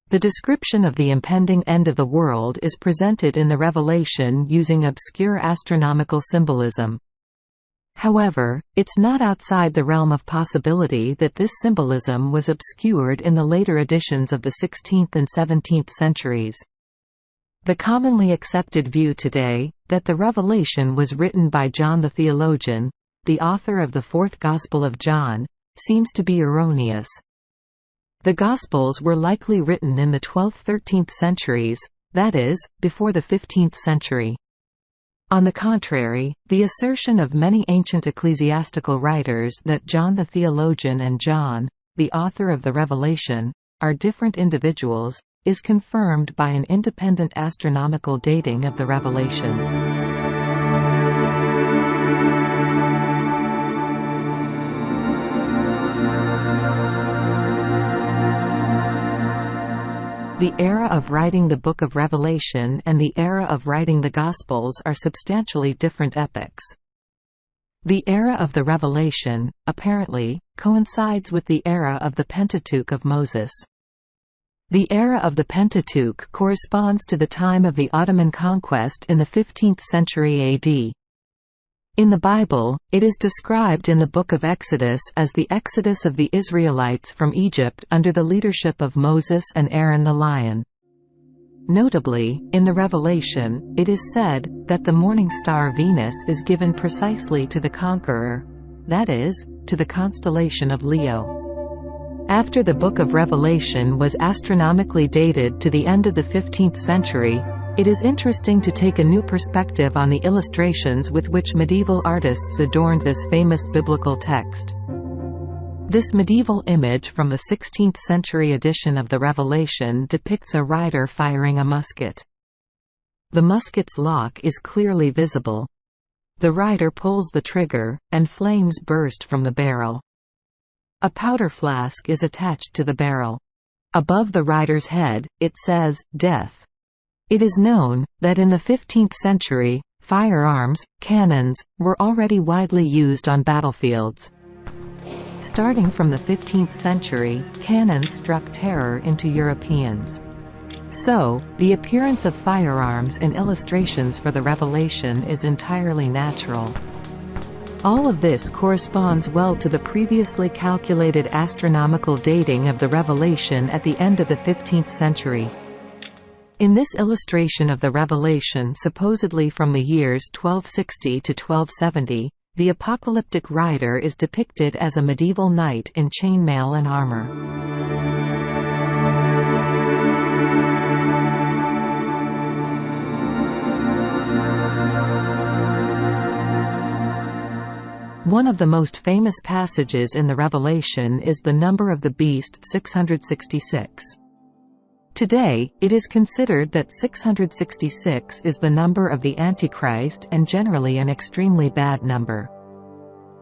The description of the impending end of the world is presented in the Revelation using obscure astronomical symbolism. However, it's not outside the realm of possibility that this symbolism was obscured in the later editions of the 16th and 17th centuries. The commonly accepted view today, that the Revelation was written by John the theologian, the author of the Fourth Gospel of John, seems to be erroneous. The Gospels were likely written in the 12th–13th centuries, that is, before the 15th century. On the contrary, the assertion of many ancient ecclesiastical writers that John the theologian and John, the author of the Revelation, are different individuals, is confirmed by an independent astronomical dating of the Revelation. The era of writing the Book of Revelation and the era of writing the Gospels are substantially different epochs. The era of the Revelation, apparently, coincides with the era of the Pentateuch of Moses. The era of the Pentateuch corresponds to the time of the Ottoman conquest in the 15th century AD. In the Bible, it is described in the Book of Exodus as the exodus of the Israelites from Egypt under the leadership of Moses and Aaron the lion. Notably, in the Revelation, it is said that the morning star Venus is given precisely to the conqueror, that is, to the constellation of Leo. After the Book of Revelation was astronomically dated to the end of the 15th century, it is interesting to take a new perspective on the illustrations with which medieval artists adorned this famous biblical text. This medieval image from the 16th century edition of the Revelation depicts a rider firing a musket. The musket's lock is clearly visible. The rider pulls the trigger, and flames burst from the barrel. A powder flask is attached to the barrel. Above the rider's head, it says, "Death." It is known that in the 15th century, firearms, cannons, were already widely used on battlefields. Starting from the 15th century, cannons struck terror into Europeans. So, the appearance of firearms in illustrations for the Revelation is entirely natural. All of this corresponds well to the previously calculated astronomical dating of the Revelation at the end of the 15th century. In this illustration of the Revelation supposedly from the years 1260 to 1270, the apocalyptic rider is depicted as a medieval knight in chainmail and armor. One of the most famous passages in the Revelation is the number of the beast 666. Today, it is considered that 666 is the number of the Antichrist and generally an extremely bad number.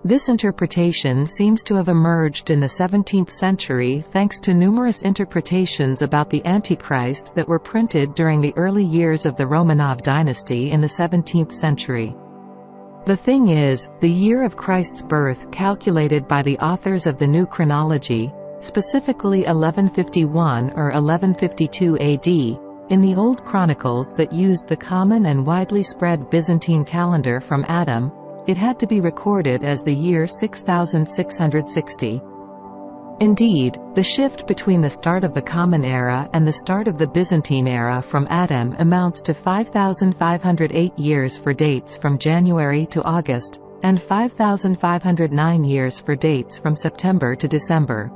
This interpretation seems to have emerged in the 17th century thanks to numerous interpretations about the Antichrist that were printed during the early years of the Romanov dynasty in the 17th century. The thing is, the year of Christ's birth calculated by the authors of the New Chronology, specifically 1151 or 1152 AD, in the Old Chronicles that used the common and widely spread Byzantine calendar from Adam, it had to be recorded as the year 6660. Indeed, the shift between the start of the Common Era and the start of the Byzantine Era from Adam amounts to 5,508 years for dates from January to August, and 5,509 years for dates from September to December.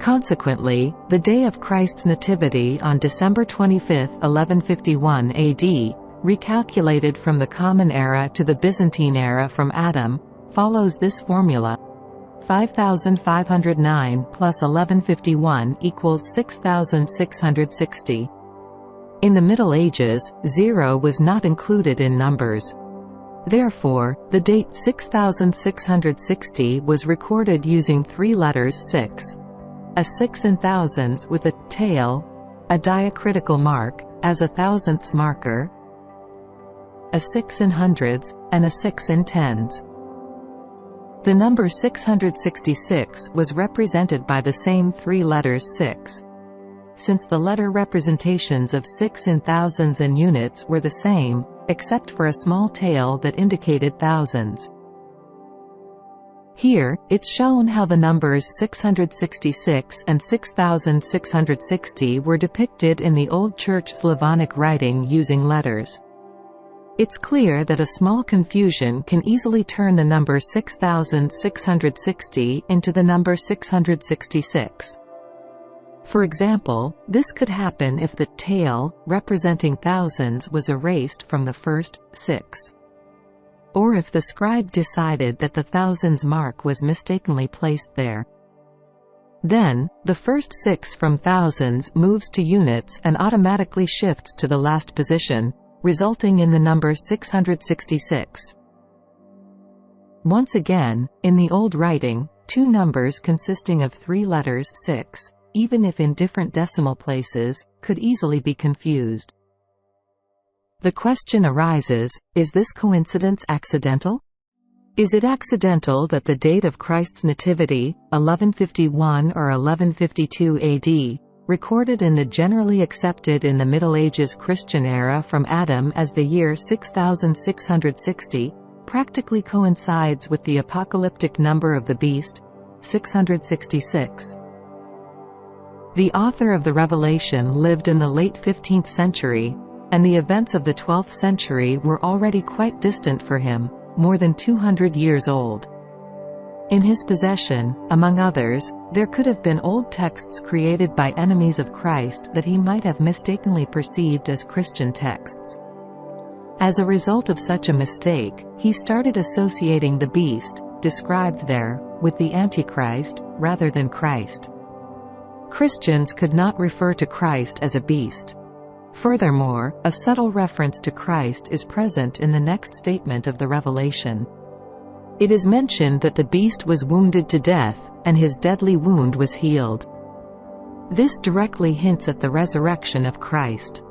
Consequently, the day of Christ's Nativity on December 25, 1151 AD, recalculated from the Common Era to the Byzantine Era from Adam, follows this formula: 5,509 plus 1151 equals 6,660. In the Middle Ages, 0 was not included in numbers. Therefore, the date 6,660 was recorded using three letters 6. A 6 in thousands with a tail, a diacritical mark, as a thousandths marker, a 6 in hundreds, and a 6 in tens. The number 666 was represented by the same three letters 6. since the letter representations of 6 in thousands and units were the same, except for a small tail that indicated thousands. Here, it's shown how the numbers 666 and 6660 were depicted in the Old Church Slavonic writing using letters. It's clear that a small confusion can easily turn the number 6660 into the number 666. For example, this could happen if the tail, representing thousands, was erased from the first 6. Or if the scribe decided that the thousands mark was mistakenly placed there. Then, the first 6 from thousands moves to units and automatically shifts to the last position, resulting in the number 666. Once again, in the old writing, two numbers consisting of 3 letters 6, even if in different decimal places, could easily be confused. The question arises, is this coincidence accidental? Is it accidental that the date of Christ's nativity, 1151 or 1152 AD, recorded in the generally accepted in the Middle Ages Christian era from Adam as the year 6660, practically coincides with the apocalyptic number of the beast, 666? The author of the Revelation lived in the late 15th century, and the events of the 12th century were already quite distant for him, more than 200 years old. In his possession, among others, there could have been old texts created by enemies of Christ that he might have mistakenly perceived as Christian texts. As a result of such a mistake, he started associating the beast, described there, with the Antichrist, rather than Christ. Christians could not refer to Christ as a beast. Furthermore, a subtle reference to Christ is present in the next statement of the Revelation. It is mentioned that the beast was wounded to death, and his deadly wound was healed. This directly hints at the resurrection of Christ.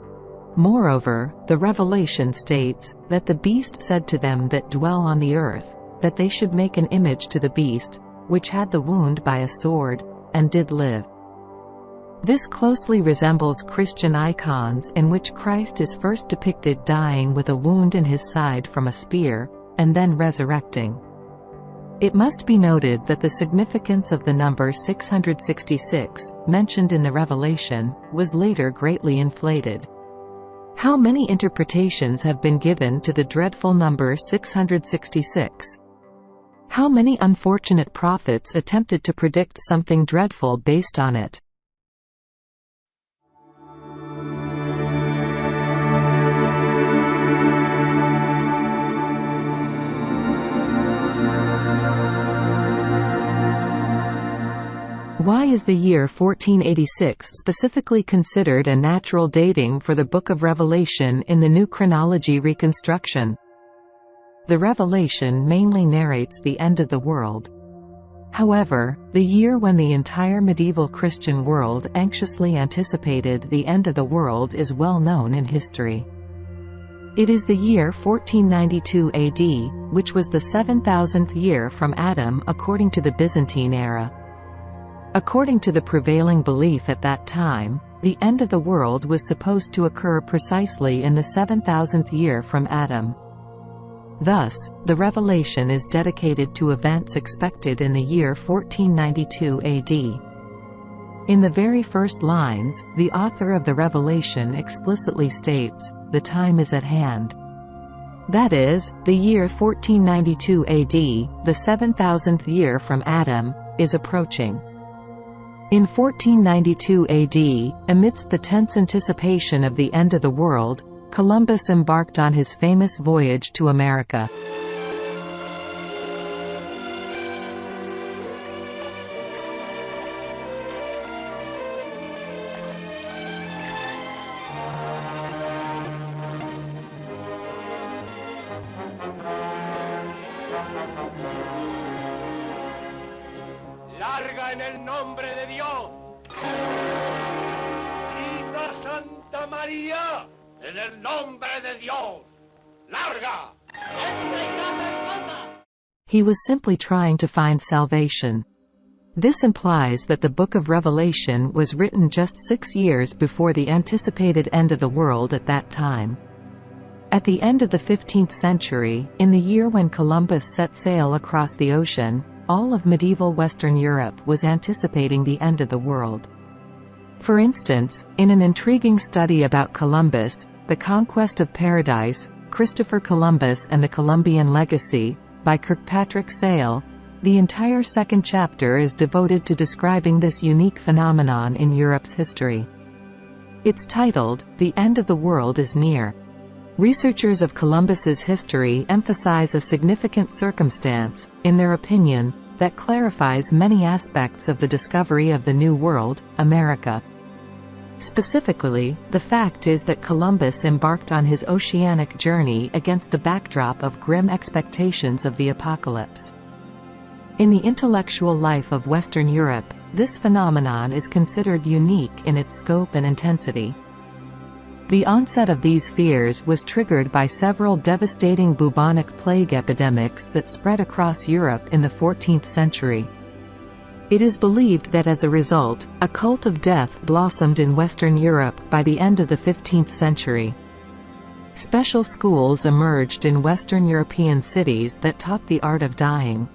Moreover, the Revelation states, that the beast said to them that dwell on the earth, that they should make an image to the beast, which had the wound by a sword, and did live. This closely resembles Christian icons in which Christ is first depicted dying with a wound in his side from a spear, and then resurrecting. It must be noted that the significance of the number 666, mentioned in the Revelation, was later greatly inflated. How many interpretations have been given to the dreadful number 666? How many unfortunate prophets attempted to predict something dreadful based on it? Why is the year 1486 specifically considered a natural dating for the Book of Revelation in the New Chronology reconstruction? The Revelation mainly narrates the end of the world. However, the year when the entire medieval Christian world anxiously anticipated the end of the world is well known in history. It is the year 1492 AD, which was the 7,000th year from Adam according to the Byzantine era. According to the prevailing belief at that time, the end of the world was supposed to occur precisely in the 7,000th year from Adam. Thus, the Revelation is dedicated to events expected in the year 1492 AD. In the very first lines, the author of the Revelation explicitly states, "The time is at hand." That is, the year 1492 AD, the 7,000th year from Adam, is approaching. In 1492 AD, amidst the tense anticipation of the end of the world, Columbus embarked on his famous voyage to America. Larga en el nombre de Dios. Viva Santa María en el nombre de Dios. Larga. He was simply trying to find salvation. This implies that the Book of Revelation was written just 6 years before the anticipated end of the world at that time. At the end of the 15th century, in the year when Columbus set sail across the ocean, all of medieval Western Europe was anticipating the end of the world. For instance, in an intriguing study about Columbus, The Conquest of Paradise, Christopher Columbus and the Columbian Legacy, by Kirkpatrick Sale, the entire second chapter is devoted to describing this unique phenomenon in Europe's history. It's titled, "The End of the World is Near." Researchers of Columbus's history emphasize a significant circumstance, in their opinion, that clarifies many aspects of the discovery of the New World, America. Specifically, the fact is that Columbus embarked on his oceanic journey against the backdrop of grim expectations of the apocalypse. In the intellectual life of Western Europe, this phenomenon is considered unique in its scope and intensity. The onset of these fears was triggered by several devastating bubonic plague epidemics that spread across Europe in the 14th century. It is believed that as a result, a cult of death blossomed in Western Europe by the end of the 15th century. Special schools emerged in Western European cities that taught the art of dying.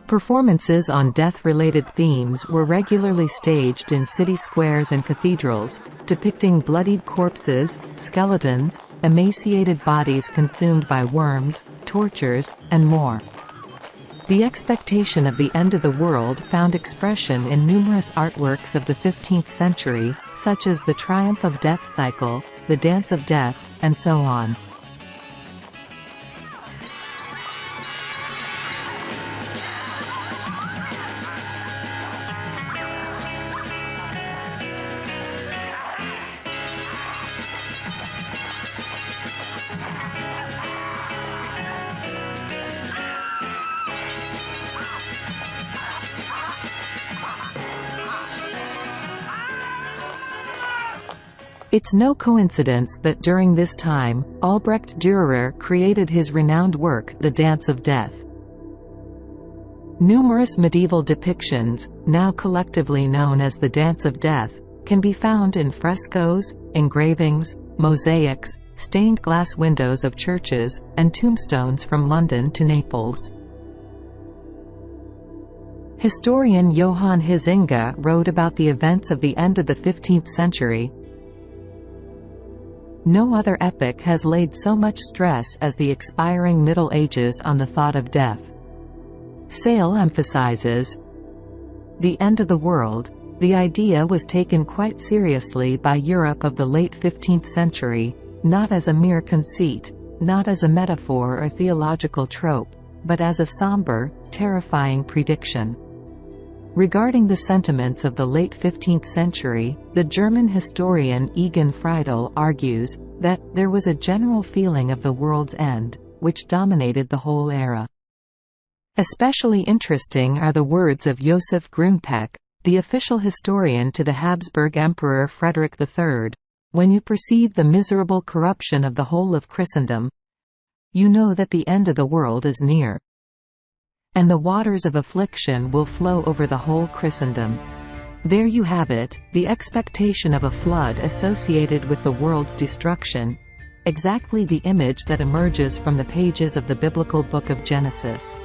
Performances on death-related themes were regularly staged in city squares and cathedrals, depicting bloodied corpses, skeletons, emaciated bodies consumed by worms, tortures, and more. The expectation of the end of the world found expression in numerous artworks of the 15th century, such as the Triumph of Death cycle, the Dance of Death, and so on. It's no coincidence that during this time, Albrecht Dürer created his renowned work The Dance of Death. Numerous medieval depictions, now collectively known as the Dance of Death, can be found in frescoes, engravings, mosaics, stained glass windows of churches, and tombstones from London to Naples. Historian Johann Huizinga wrote about the events of the end of the 15th century. No other epoch has laid so much stress as the expiring Middle Ages on the thought of death. Sale emphasizes the end of the world. The idea was taken quite seriously by Europe of the late 15th century, not as a mere conceit, not as a metaphor or theological trope, but as a somber, terrifying prediction. Regarding the sentiments of the late 15th century, the German historian Egon Friedel argues that there was a general feeling of the world's end, which dominated the whole era. Especially interesting are the words of Josef Grünpeck, the official historian to the Habsburg Emperor Frederick III, "When you perceive the miserable corruption of the whole of Christendom, you know that the end of the world is near. And the waters of affliction will flow over the whole Christendom." There you have it, the expectation of a flood associated with the world's destruction, exactly the image that emerges from the pages of the biblical book of Genesis.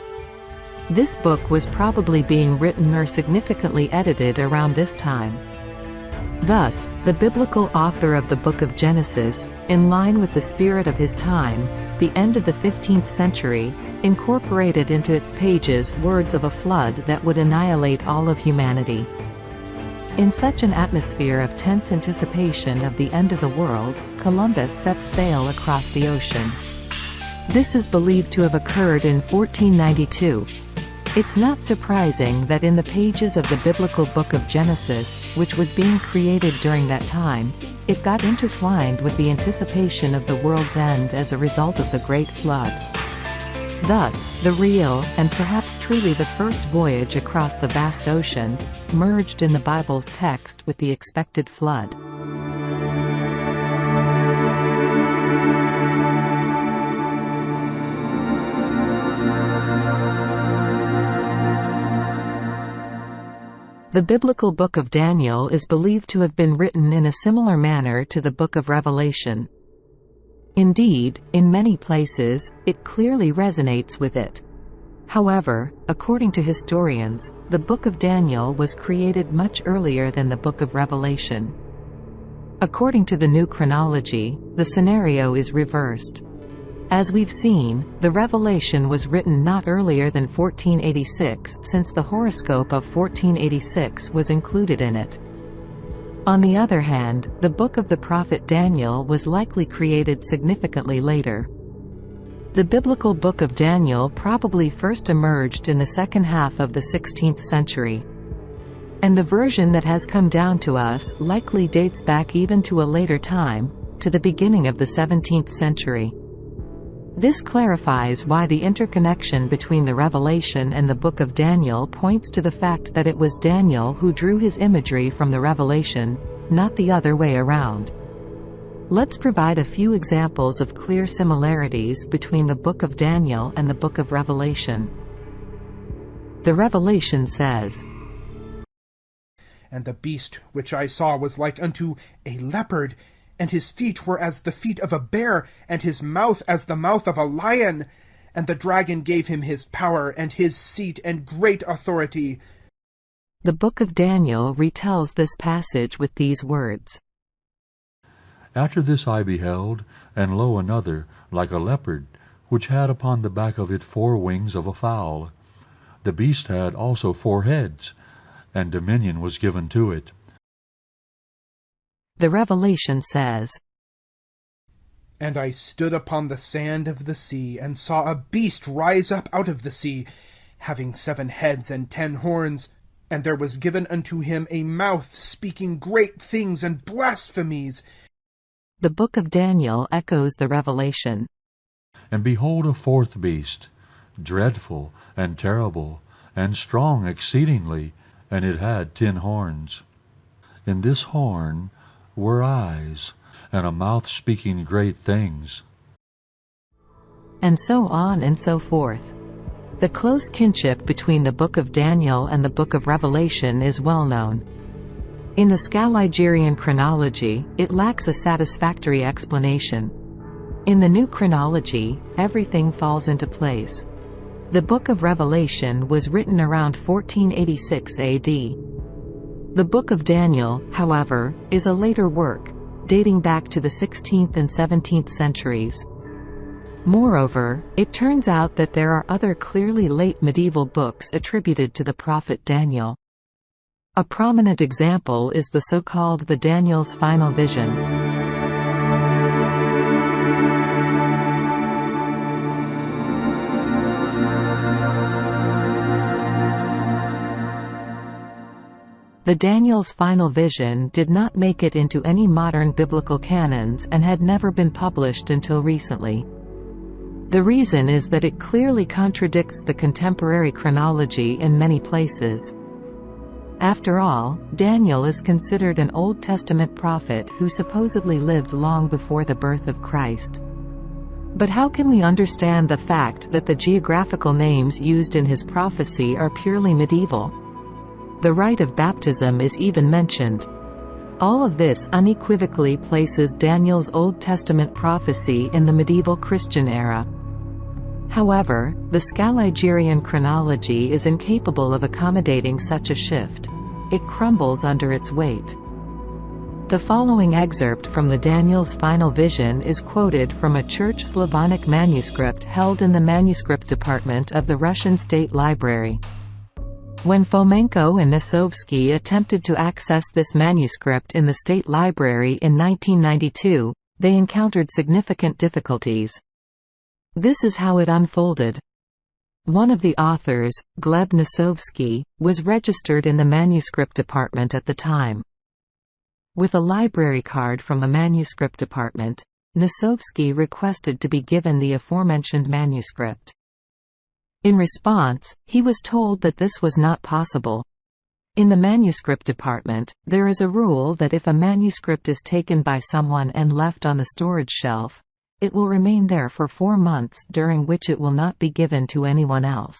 This book was probably being written or significantly edited around this time. Thus, the biblical author of the book of Genesis, in line with the spirit of his time, the end of the 15th century, incorporated into its pages words of a flood that would annihilate all of humanity. In such an atmosphere of tense anticipation of the end of the world, Columbus set sail across the ocean. This is believed to have occurred in 1492. It's not surprising that in the pages of the biblical book of Genesis, which was being created during that time, it got intertwined with the anticipation of the world's end as a result of the Great Flood. Thus, the real, and perhaps truly the first voyage across the vast ocean, merged in the Bible's text with the expected flood. The biblical Book of Daniel is believed to have been written in a similar manner to the Book of Revelation. Indeed, in many places, it clearly resonates with it. However, according to historians, the Book of Daniel was created much earlier than the Book of Revelation. According to the new chronology, the scenario is reversed. As we've seen, the Revelation was written not earlier than 1486, since the horoscope of 1486 was included in it. On the other hand, the book of the prophet Daniel was likely created significantly later. The biblical Book of Daniel probably first emerged in the second half of the 16th century. And the version that has come down to us likely dates back even to a later time, to the beginning of the 17th century. This clarifies why the interconnection between the Revelation and the Book of Daniel points to the fact that it was Daniel who drew his imagery from the Revelation, not the other way around. Let's provide a few examples of clear similarities between the Book of Daniel and the Book of Revelation. The Revelation says, "And the beast which I saw was like unto a leopard, and his feet were as the feet of a bear, and his mouth as the mouth of a lion. And the dragon gave him his power, and his seat, and great authority." The Book of Daniel retells this passage with these words. After this I beheld, and lo another, like a leopard, which had upon the back of it 4 wings of a fowl. The beast had also 4 heads, and dominion was given to it. The Revelation says, "And I stood upon the sand of the sea, and saw a beast rise up out of the sea, having 7 heads and 10 horns, and there was given unto him a mouth speaking great things and blasphemies." The Book of Daniel echoes the Revelation. And behold a 4th beast, dreadful and terrible, and strong exceedingly, and it had 10 horns. In this horn were eyes, and a mouth speaking great things. And so on and so forth. The close kinship between the Book of Daniel and the Book of Revelation is well known. In the Scaligerian chronology, it lacks a satisfactory explanation. In the new chronology, everything falls into place. The Book of Revelation was written around 1486 AD. The Book of Daniel, however, is a later work, dating back to the 16th and 17th centuries. Moreover, it turns out that there are other clearly late medieval books attributed to the prophet Daniel. A prominent example is the so-called the Daniel's Final Vision. The Daniel's Final Vision did not make it into any modern biblical canons and had never been published until recently. The reason is that it clearly contradicts the contemporary chronology in many places. After all, Daniel is considered an Old Testament prophet who supposedly lived long before the birth of Christ. But how can we understand the fact that the geographical names used in his prophecy are purely medieval? The rite of baptism is even mentioned. All of this unequivocally places Daniel's Old Testament prophecy in the medieval Christian era. However, the Scaligerian chronology is incapable of accommodating such a shift. It crumbles under its weight. The following excerpt from the Daniel's Final Vision is quoted from a Church Slavonic manuscript held in the manuscript department of the Russian State Library. When Fomenko and Nosovsky attempted to access this manuscript in the State Library in 1992, they encountered significant difficulties. This is how it unfolded. One of the authors, Gleb Nosovsky, was registered in the manuscript department at the time. With a library card from the manuscript department, Nosovsky requested to be given the aforementioned manuscript. In response, he was told that this was not possible. In the manuscript department, there is a rule that if a manuscript is taken by someone and left on the storage shelf, it will remain there for 4 months, during which it will not be given to anyone else.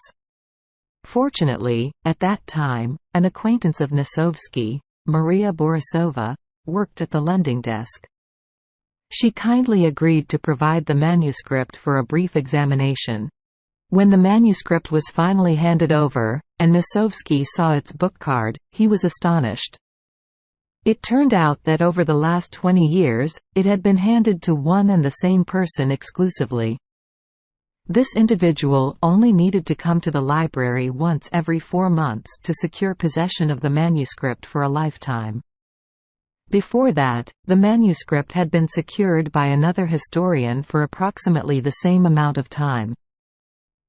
Fortunately, at that time, an acquaintance of Nosovsky, Maria Borisova, worked at the lending desk. She kindly agreed to provide the manuscript for a brief examination. When the manuscript was finally handed over, and Nosovsky saw its bookcard, he was astonished. It turned out that over the last 20 years, it had been handed to one and the same person exclusively. This individual only needed to come to the library once every 4 months to secure possession of the manuscript for a lifetime. Before that, the manuscript had been secured by another historian for approximately the same amount of time.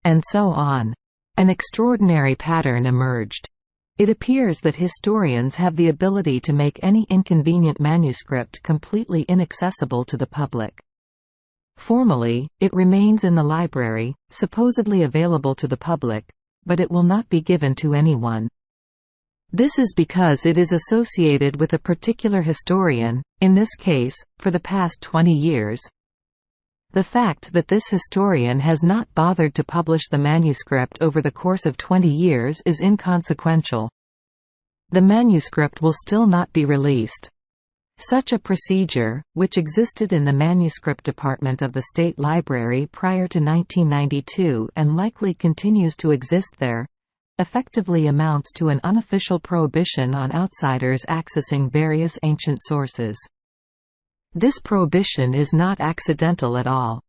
And so on. An extraordinary pattern emerged. It appears that historians have the ability to make any inconvenient manuscript completely inaccessible to the public. Formally, it remains in the library, supposedly available to the public, but it will not be given to anyone. This is because it is associated with a particular historian, in this case, for the past 20 years. The fact that this historian has not bothered to publish the manuscript over the course of 20 years is inconsequential. The manuscript will still not be released. Such a procedure, which existed in the manuscript department of the State Library prior to 1992 and likely continues to exist there, effectively amounts to an unofficial prohibition on outsiders accessing various ancient sources. This prohibition is not accidental at all.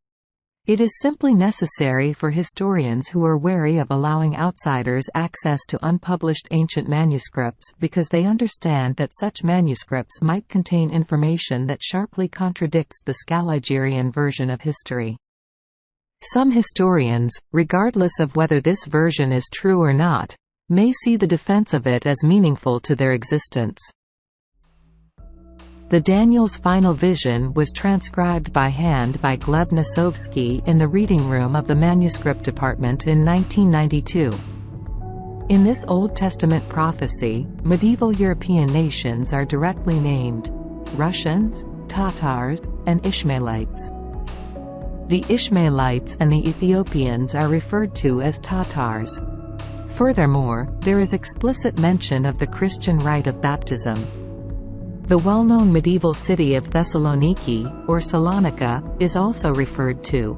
It is simply necessary for historians who are wary of allowing outsiders access to unpublished ancient manuscripts because they understand that such manuscripts might contain information that sharply contradicts the Scaligerian version of history. Some historians, regardless of whether this version is true or not, may see the defense of it as meaningful to their existence. The Daniel's final vision was transcribed by hand by Gleb Nosovsky in the reading room of the manuscript department in 1992. In this Old Testament prophecy, medieval European nations are directly named: Russians, Tatars, and Ishmaelites. The Ishmaelites and the Ethiopians are referred to as Tatars. Furthermore, there is explicit mention of the Christian rite of baptism. The well-known medieval city of Thessaloniki, or Salonika, is also referred to.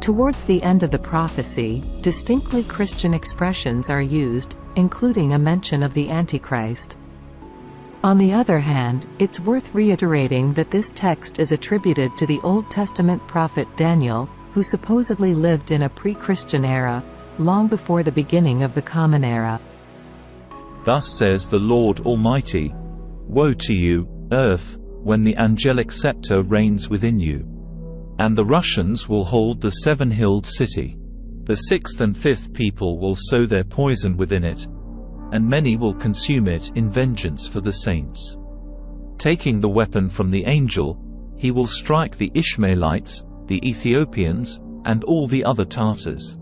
Towards the end of the prophecy, distinctly Christian expressions are used, including a mention of the Antichrist. On the other hand, it's worth reiterating that this text is attributed to the Old Testament prophet Daniel, who supposedly lived in a pre-Christian era, long before the beginning of the Common Era. Thus says the Lord Almighty, Woe to you, earth, when the angelic scepter reigns within you. And the Russians will hold the seven-hilled city. The sixth and fifth people will sow their poison within it, and many will consume it in vengeance for the saints. Taking the weapon from the angel, he will strike the Ishmaelites, the Ethiopians, and all the other Tatars.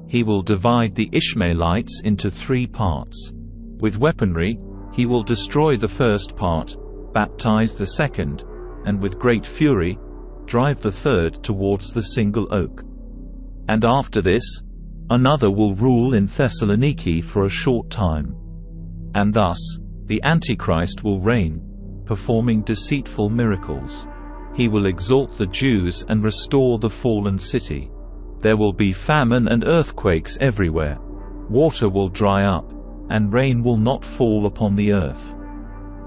He will divide the Ishmaelites into 3 parts. With weaponry, he will destroy the first part, baptize the second, and with great fury, drive the third towards the single oak. And after this, another will rule in Thessaloniki for a short time. And thus, the Antichrist will reign, performing deceitful miracles. He will exalt the Jews and restore the fallen city. There will be famine and earthquakes everywhere. Water will dry up, and rain will not fall upon the earth.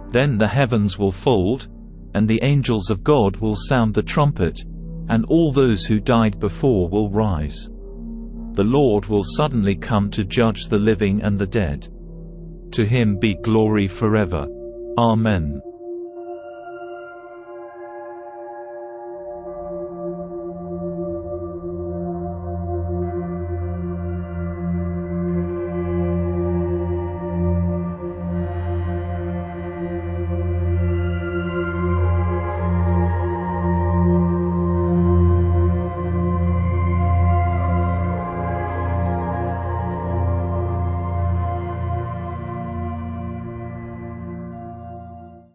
Then the heavens will fold, and the angels of God will sound the trumpet, and all those who died before will rise. The Lord will suddenly come to judge the living and the dead. To him be glory forever. Amen.